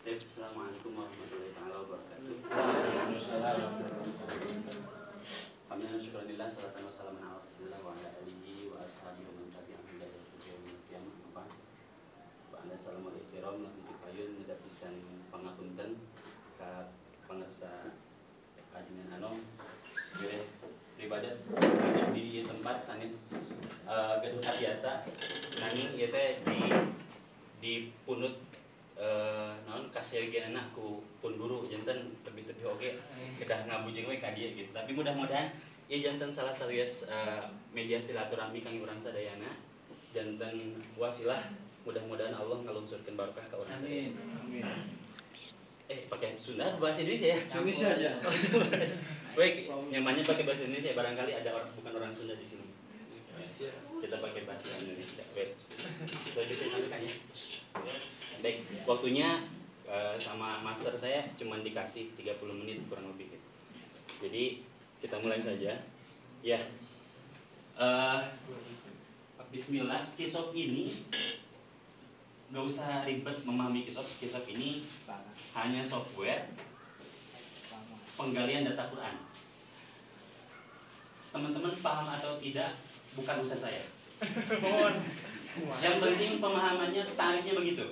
Assalamualaikum warahmatullahi wabarakatuh. Alhamdulillah, syukurillah, salatan wassalamun ala rasulillah wa ala alihi wa ashabihi wa man tabi'ahum ila yaumil qiyamah. Assalamualaikum warahmatullahi wabarakatuh. Nedapisan pangapunten ka pangarsa kajian anu sebenarnya pribadas di tempat sanes gedung biasa nanging ieu teh di punut naon kaseugeunana ku pun guru janten tebih-tebih oge kedah ngabujeng we ka dieu gitu. Tapi mudah-mudahan ieu janten salah saeueus media silaturahmi kangge urang sadayana, janten wasilah mudah-mudahan Allah ngalungsurkeun barokah ka urang sadayana. Amin. Pakai Sunda bahasa Indonesia ya? Indonesia aja. Baik, nyamannya pakai bahasa Indonesia, barangkali ada bukan orang Sunda di sini. Kita pakai bahasa Indonesia. Baik. Kita bisa sampaikan ya. Baik, waktunya sama master saya cuma dikasih 30 menit kurang lebih. Jadi kita mulai saja. Ya. Bismillah, kisop ini nggak usah ribet memahami kisop. Kisop ini hanya software penggalian data Quran. Teman-teman paham atau tidak bukan urusan saya. Yang penting pemahamannya, tarifnya begitu.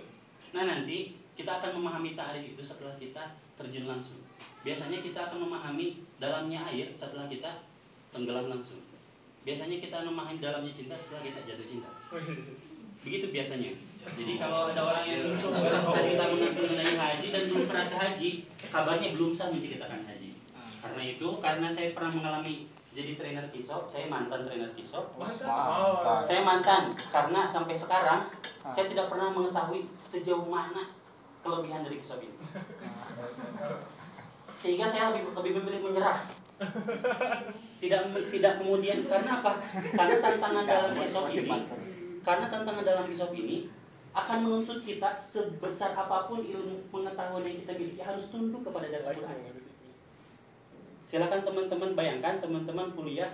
Nah, nanti kita akan memahami tarif itu setelah kita terjun langsung. Biasanya kita akan memahami dalamnya air setelah kita tenggelam langsung. Biasanya kita memahami dalamnya cinta setelah kita jatuh cinta. Begitu biasanya. Jadi kalau ada orang yang cerita mengenai haji dan belum pernah ke haji, kabarnya belum sah menceritakan haji. Karena itu, karena saya pernah mengalami jadi trainer kisop, saya mantan trainer kisop. Saya mantan karena sampai sekarang saya tidak pernah mengetahui sejauh mana kelebihan dari kisop ini. Sehingga saya lebih memilih menyerah. Tidak kemudian, karena apa? Karena tantangan dalam kisop ini akan menuntut kita sebesar apapun ilmu pengetahuan yang kita miliki harus tunduk kepada data Quran. Silakan teman-teman bayangkan teman-teman kuliah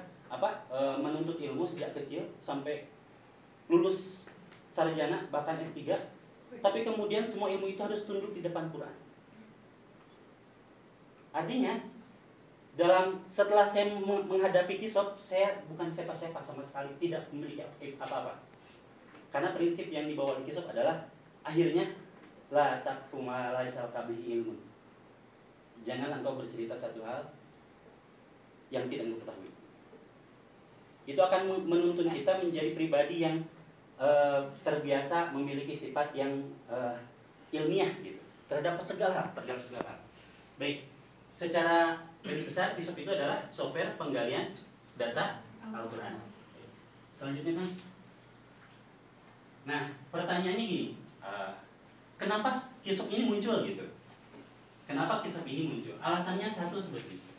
menuntut ilmu sejak kecil sampai lulus sarjana bahkan S3, tapi kemudian semua ilmu itu harus tunduk di depan Quran. Artinya setelah saya menghadapi kisop, saya bukan sepa-sepa sama sekali, tidak memiliki apa-apa. Karena prinsip yang dibawa di kisop adalah akhirnya la taqfu ma laisa bihi ilmun. Jangan engkau bercerita satu hal yang tidak engkau ketahui. Itu akan menuntun kita menjadi pribadi yang terbiasa memiliki sifat yang ilmiah gitu terhadap segala hal. Baik, secara garis besar kisop itu adalah software penggalian data Al-Quran. Selanjutnya kan, nah pertanyaannya gini, kenapa kisop ini muncul gitu? Kenapa kisop ini muncul? Alasannya satu seperti itu.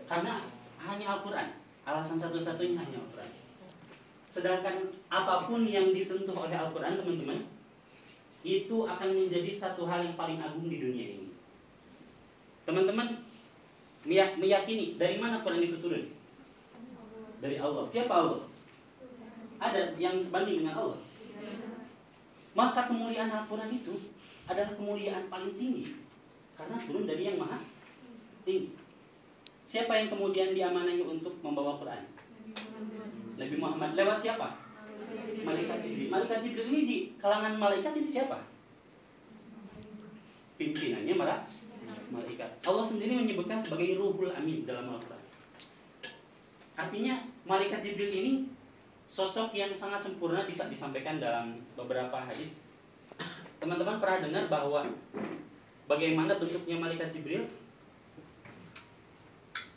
Karena hanya Al-Quran. Alasan satu-satunya hanya Al-Quran. Sedangkan apapun yang disentuh oleh Al-Quran, teman-teman, itu akan menjadi satu hal yang paling agung di dunia ini. Teman-teman meyakini dari mana Quran itu turun? Dari Allah. Siapa Allah? Ada yang sebanding dengan Allah. Maka kemuliaan Al-Quran itu adalah kemuliaan paling tinggi karena turun dari yang maha tinggi. Siapa yang kemudian diamanahi untuk membawa Quran? Nabi Muhammad. Lewat siapa? Malaikat Jibril. Malaikat Jibril ini di kalangan malaikat itu siapa? Pimpinannya malaikat. Allah sendiri menyebutkan sebagai Ruhul Amin dalam Al-Quran. Artinya malaikat Jibril ini sosok yang sangat sempurna bisa disampaikan dalam beberapa hadis. Teman-teman pernah dengar bahwa bagaimana bentuknya malaikat Jibril?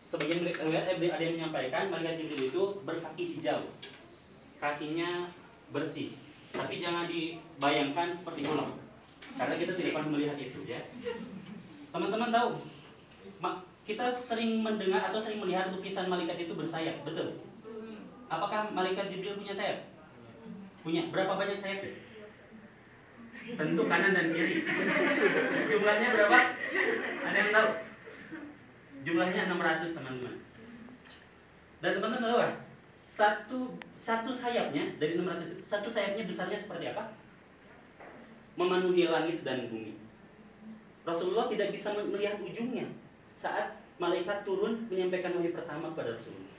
Sebagian ada yang menyampaikan malaikat Jibril itu berkaki hijau, kakinya bersih. Tapi jangan dibayangkan seperti ular, karena kita tidak pernah melihat itu ya. Teman-teman tahu, kita sering mendengar atau sering melihat lukisan malaikat itu bersayap, betul? Apakah malaikat Jibril punya sayap? Punya. Berapa banyak sayapnya? Tentu kanan dan kiri. Jumlahnya berapa? Ada yang tahu? Jumlahnya 600, teman-teman. Dan teman-teman tahu satu sayapnya dari 600, satu sayapnya besarnya seperti apa? Memenuhi langit dan bumi. Rasulullah tidak bisa melihat ujungnya saat malaikat turun menyampaikan wahyu pertama kepada Rasulullah.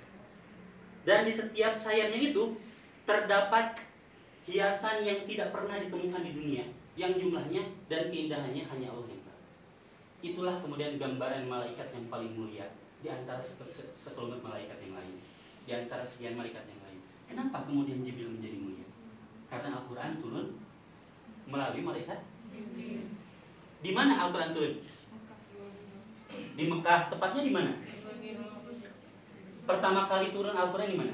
Dan di setiap sayapnya itu terdapat hiasan yang tidak pernah ditemukan di dunia, yang jumlahnya dan keindahannya hanya Allah yang tahu. Itulah kemudian gambaran malaikat yang paling mulia di antara sekelumit malaikat yang lain, di antara sekian malaikat yang lain. Kenapa kemudian Jibril menjadi mulia? Karena Al-Quran turun melalui malaikat. Di mana Al-Quran turun? Di Mekah. Tepatnya di mana? Pertama kali turun Al-Quran di mana?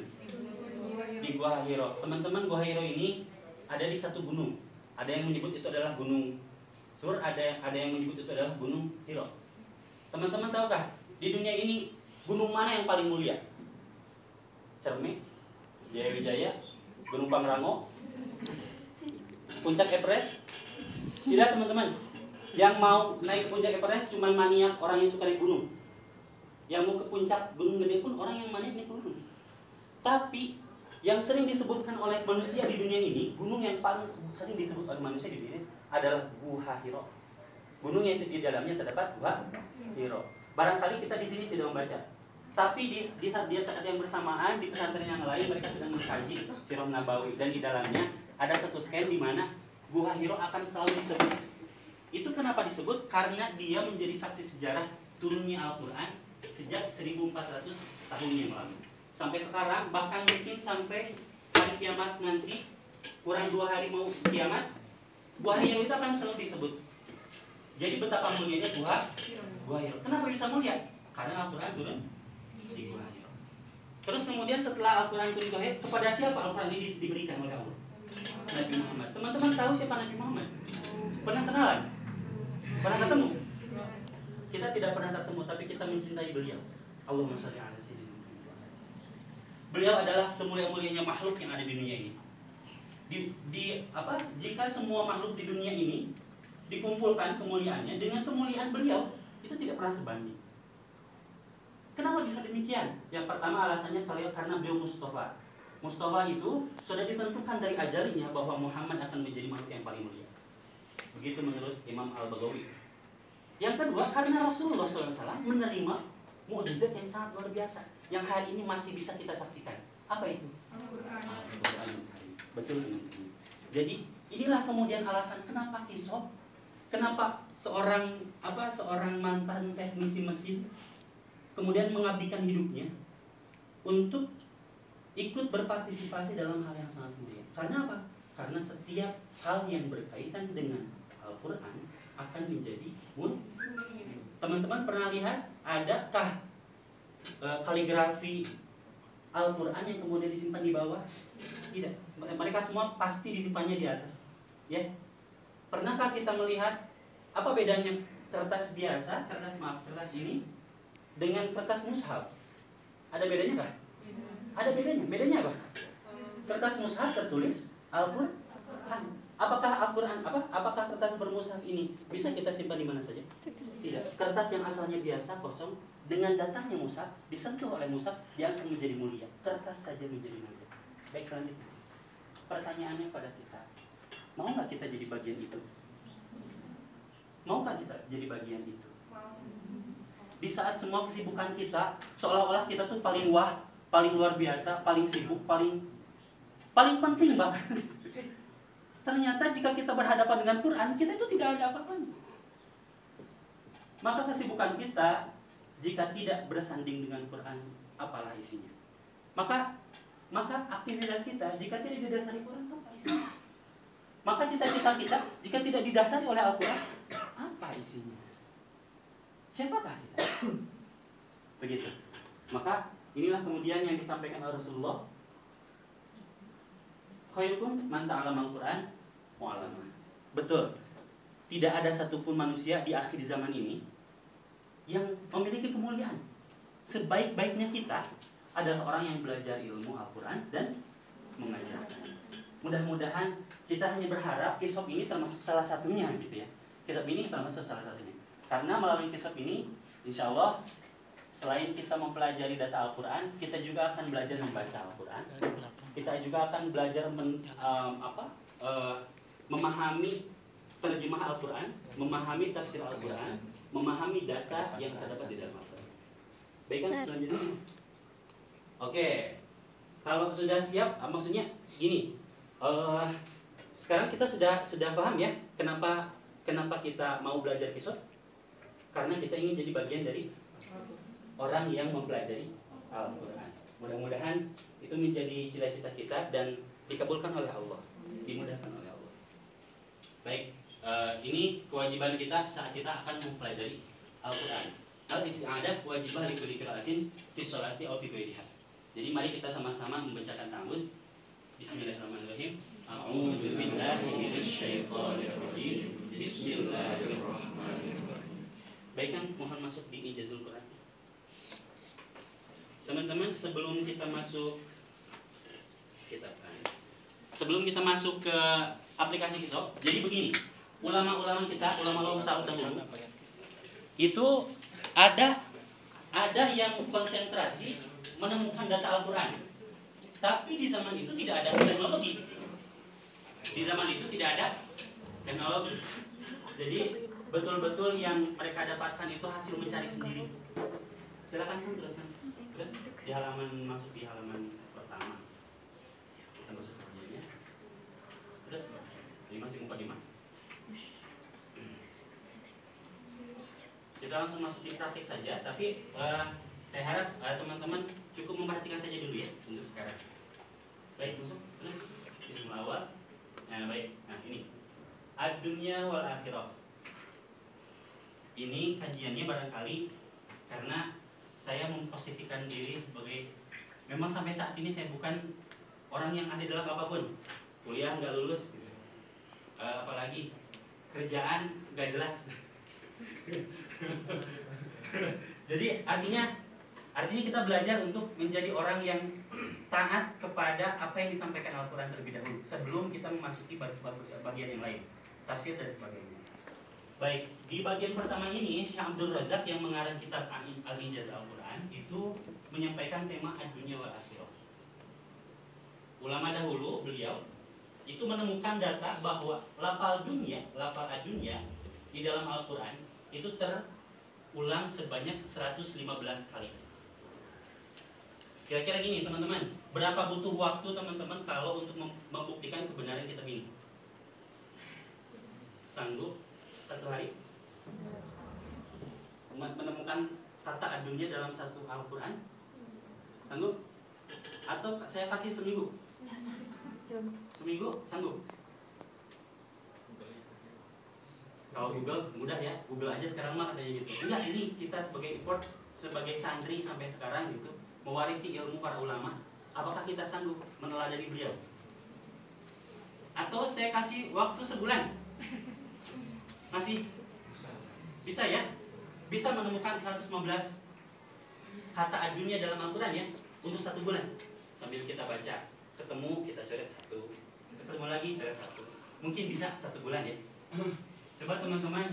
Di Gua Hiro. Teman-teman, Gua Hiro ini ada di satu gunung. Ada yang menyebut itu adalah Gunung Sur, ada yang menyebut itu adalah Gunung Hiro. Teman-teman tahukah di dunia ini gunung mana yang paling mulia? Cerme, Jaya Wijaya, Gunung Pangrango, Puncak Everest? Tidak, teman-teman. Yang mau naik Puncak Everest cuma maniak, orang yang suka naik gunung. Yang mau ke puncak gunung gede pun orang yang maniak naik gunung. Tapi yang sering disebutkan oleh manusia di dunia ini, gunung yang paling sering disebut oleh manusia di dunia ini adalah Gua Hiro. Gunung yang di dalamnya terdapat Gua Hiro. Barangkali kita di sini tidak membaca, tapi di saat yang bersamaan di pesantren yang lain mereka sedang mengkaji Sirah Nabawi, dan di dalamnya ada satu scan di mana Gua Hiro akan selalu disebut. Itu kenapa disebut? Karena dia menjadi saksi sejarah turunnya Al-Quran sejak 1400 tahun yang lalu. Sampai sekarang, bahkan mungkin sampai hari kiamat nanti, kurang 2 hari mau kiamat, Gua Hiro itu akan selalu disebut. Jadi betapa mulianya Gua Hiro. Kenapa bisa mulia? Karena Al-Quran turun di Gua Hiro. Terus kemudian setelah Al-Quran turun di Gua Hiro, kepada siapa Al-Quran ini diberikan oleh Allah? Nabi Muhammad. Teman-teman tahu siapa Nabi Muhammad? Pernah kenalan? Pernah ketemu? Kita tidak pernah ketemu, tapi kita mencintai beliau. Allahumma sholli ala sayyidina Muhammad. Beliau adalah semulia-mulianya makhluk yang ada di dunia ini. Jika semua makhluk di dunia ini dikumpulkan kemuliaannya dengan kemuliaan beliau, itu tidak pernah sebanding. Kenapa bisa demikian? Yang pertama alasannya karena beliau Mustafa. Mustafa itu sudah ditentukan dari ajalinya bahwa Muhammad akan menjadi makhluk yang paling mulia. Begitu menurut Imam Al-Baghawi. Yang kedua, karena Rasulullah SAW menerima mukjizat yang sangat luar biasa, yang hari ini masih bisa kita saksikan. Apa itu? Al-Quran. Betul. Jadi inilah kemudian alasan kenapa Kisop, kenapa seorang mantan teknisi mesin kemudian mengabdikan hidupnya untuk ikut berpartisipasi dalam hal yang sangat mulia. Karena apa? Karena setiap hal yang berkaitan dengan Al-Quran akan menjadi mulia. Teman-teman pernah lihat adakah kaligrafi Al-Quran yang kemudian disimpan di bawah? Tidak. Mereka semua pasti disimpannya di atas. Ya. Pernahkah kita melihat apa bedanya kertas biasa, kertas ini dengan kertas mushaf? Ada bedanya kah? Ada bedanya. Bedanya apa? Kertas mushaf tertulis Al-Quran. Apakah Al-Quran apakah kertas bermushaf ini bisa kita simpan di mana saja? Tidak. Kertas yang asalnya biasa kosong dengan datangnya mushaf disentuh oleh mushaf dia akan menjadi mulia. Kertas saja menjadi mulia. Baik, selanjutnya. Pertanyaannya pada kita, mau nggak kita jadi bagian itu? Mau nggak kita jadi bagian itu? Di saat semua kesibukan kita seolah-olah kita tuh paling paling luar biasa, paling sibuk, paling penting bahkan. Ternyata jika kita berhadapan dengan Quran, kita itu tidak ada apa-apanya. Maka kesibukan kita jika tidak bersanding dengan Quran, apalah isinya? Maka aktivitas kita jika tidak didasari Quran, apa isinya? Maka cita-cita kita jika tidak didasari oleh Al-Quran, apa isinya? Siapakah kita? Begitu. Maka inilah kemudian yang disampaikan oleh Rasulullah. Khairukum man ta'allama al-Quran wa 'allama. Betul. Tidak ada satupun manusia di akhir zaman ini yang memiliki kemuliaan. Sebaik-baiknya kita adalah orang yang belajar ilmu Al-Quran dan mengajarkan. Mudah-mudahan kita hanya berharap Kisop ini termasuk salah satunya gitu ya. Kisop ini termasuk salah satunya. Karena melalui Kisop ini insya Allah selain kita mempelajari data Al-Quran, kita juga akan belajar membaca Al-Quran. Kita juga akan belajar memahami terjemah Al-Quran, memahami tafsir Al-Quran, memahami data yang terdapat di dalam Al-Quran. Baik kan, selanjutnya. Oke, kalau sudah siap, maksudnya gini. Sekarang kita sudah paham ya, kenapa kita mau belajar kisah? Karena kita ingin jadi bagian dari orang yang mempelajari Al-Quran. Mudah-mudahan itu menjadi cita-cita kita dan dikabulkan oleh Allah, dimudahkan oleh Allah. Baik, ini kewajiban kita saat kita akan mempelajari Al-Quran. Al-isti'adah wajibah li kulli qira'atin fi sholati aw fi ghairiha. Jadi mari kita sama-sama membacakan ta'awudz. Bismillahirrahmanirrahim. A'udzu billahi minasyaitonir rajim. Bismillahirrahmanirrahim. Baik kan, mohon masuk di ijazul Quran. Teman-teman, sebelum kita masuk ke aplikasi Kisop, jadi begini, ulama-ulama kita, ulama-ulama salaf dahulu, itu ada yang konsentrasi menemukan data Al-Quran, tapi di zaman itu tidak ada teknologi. Jadi betul-betul yang mereka dapatkan itu hasil mencari sendiri. Silakan teruskan. Terus masuk di halaman pertama. Kita masuk kerjanya. Terus 5,5. Kita langsung masuk di praktik saja, tapi saya harap teman-teman cukup memperhatikan saja dulu ya untuk sekarang. Baik, masuk. Terus kita awal. Nah, baik. Nah, ini ad-dunya wal akhirah. Ini kajiannya barangkali karena saya memposisikan diri sebagai, memang sampai saat ini saya bukan orang yang ahli dalam apapun. Kuliah nggak lulus, apalagi kerjaan nggak jelas. Jadi artinya kita belajar untuk menjadi orang yang taat kepada apa yang disampaikan Al-Quran terlebih dahulu sebelum kita memasuki bagian yang lain, tafsir dan sebagainya. Baik, di bagian pertama ini Syekh Abdul Razak yang mengarang kitab Al-Ijaz Al-Quran itu menyampaikan tema ad-dunya wal akhirah. Ulama dahulu beliau itu menemukan data bahwa lafal ad-dunya di dalam Al-Quran itu terulang sebanyak 115 kali. Kira-kira gini teman-teman, berapa butuh waktu teman-teman kalau untuk membuktikan kebenaran kitab ini? Sanggup 1 hari menemukan kata ad-dunya dalam satu Al-Quran? Sanggup? Atau saya kasih seminggu? Seminggu? Sanggup? Kalau Google mudah ya, Google aja sekarang mah katanya gitu. Enggak, ini kita sebagai santri sampai sekarang gitu, mewarisi ilmu para ulama. Apakah kita sanggup meneladani beliau? Atau saya kasih waktu sebulan? Masih? Bisa ya? Bisa menemukan 115 kata ad-dunya dalam Al-Quran ya? Untuk 1 bulan. Sambil kita baca, ketemu kita coret 1, ketemu lagi coret 1. Mungkin bisa 1 bulan ya? Coba teman-teman,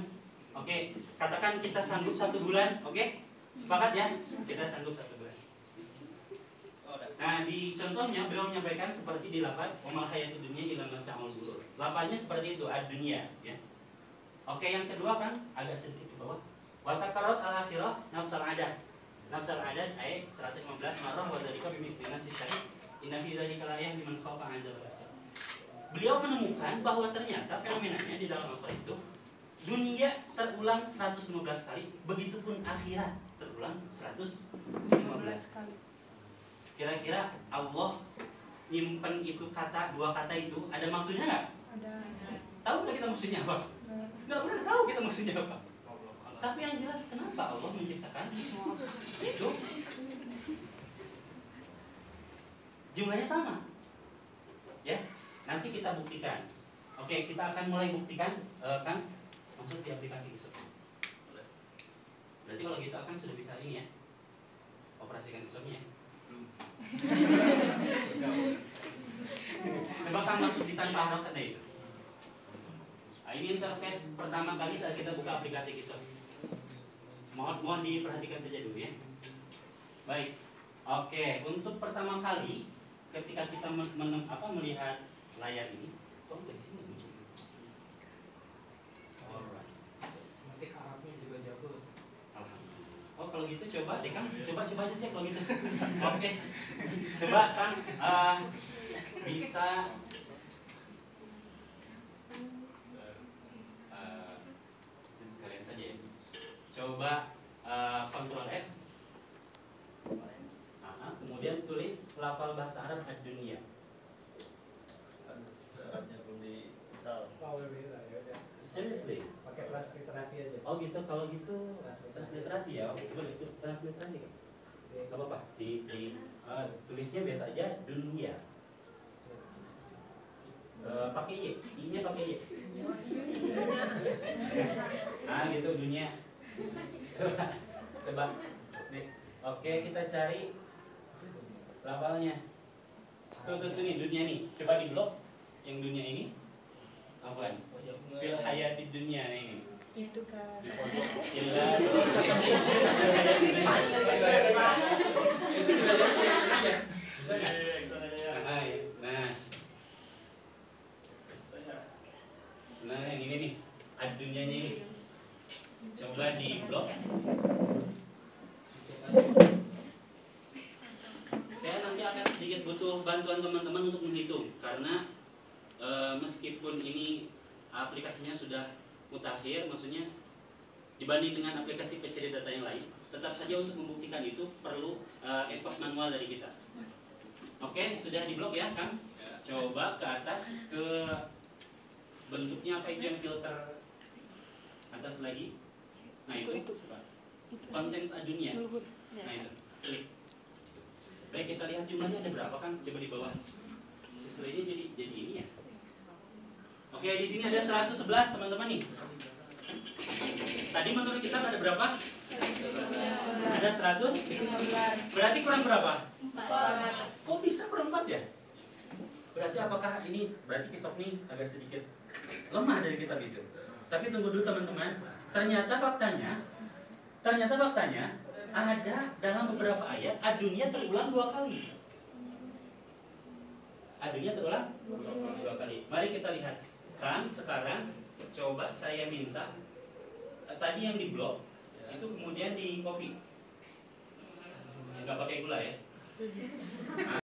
oke, katakan kita sanggup 1 bulan, oke? Sepakat ya? Kita sanggup 1 bulan. Nah, di contohnya beliau menyampaikan seperti di lafaz wa mal hayatud dunya illa mata'ul ghurur. Lafaznya seperti itu, ad-dunya ya. Oke, yang kedua kan agak sedikit ke bawah. Wa taqarrat al-akhirah nafsal adad. Nafsal adad ayat 115 marrah wa dzalika bimisli nasi syahid. Inna fi dzalika layah liman khafa 'adzab al-akhirah. Beliau menemukan bahwa ternyata fenomenanya di dalam Al-Qur'an itu dunia terulang 115 kali, begitupun akhirat terulang 115 kali. Kira-kira Allah nyimpen itu dua kata itu ada maksudnya nggak? Ada. Tahu nggak kita maksudnya apa? Nggak pernah tahu kita maksudnya apa. Tapi yang jelas kenapa Allah menciptakan itu jumlahnya sama, ya. Nanti kita buktikan. Oke, kita akan mulai buktikan, kan? Masuk di aplikasi Kisop. Berarti kalau gitu akan sudah bisa ini ya, operasikan Kisopnya. Coba kan masuk di tanpa harap kata itu. Nah, ini interface pertama kali saat kita buka aplikasi Kisop. Mohon diperhatikan saja dulu ya. Baik. Oke, untuk pertama kali ketika kita melihat layar ini, gitu coba deh Kang, coba aja sih kalau gitu. Oke. Coba Kang bisa sekalian saja ya. Coba Ctrl F. Kemudian tulis lafal bahasa Arab ad-dunya. Arabnya belum diinstal. Seriously? Pakai transliterasi aja. Oh gitu, kalau gitu transliterasi ya. Oke, boleh itu transliterasi kan? Gak apa-apa. Tulisnya biasa aja dunia. Pakai Y, I-nya pakai Y. Nah gitu dunia. Coba next. Oke, kita cari lafalnya. Tuh nih dunia nih. Coba di blok yang dunia ini. Apaan? Fil hayati dunia ini. Itu kan. Illa. Bisa nggak? Nah yang ini nih, ad-dunianya ini. Coba di blok. Saya nanti akan sedikit butuh bantuan teman-teman untuk menghitung karena meskipun ini aplikasinya sudah mutakhir, maksudnya dibanding dengan aplikasi pencari data yang lain, tetap saja untuk membuktikan itu perlu effort manual dari kita. Oke, sudah di blok ya, Kang? Coba ke atas ke bentuknya apa itu yang filter atas lagi? Nah itu. Konteks ad-dunya. Nah itu, klik. Baik, kita lihat jumlahnya ada berapa kan? Coba di bawah. Istilahnya jadi ini ya. Oke, di sini ada 111 teman-teman nih. Tadi menurut kita ada berapa? Ada 100? Berarti kurang berapa? 4. Oh bisa kurang 4 ya? Berarti apakah ini, berarti Kisop nih agak sedikit lemah dari kitab itu. Tapi tunggu dulu teman-teman. Ternyata faktanya ada dalam beberapa ayat ad-dunya terulang 2 kali. Ad-dunya terulang 2 kali. Mari kita lihat. Kan sekarang coba saya minta tadi yang di blok itu kemudian di copy. Nggak pakai gula ya.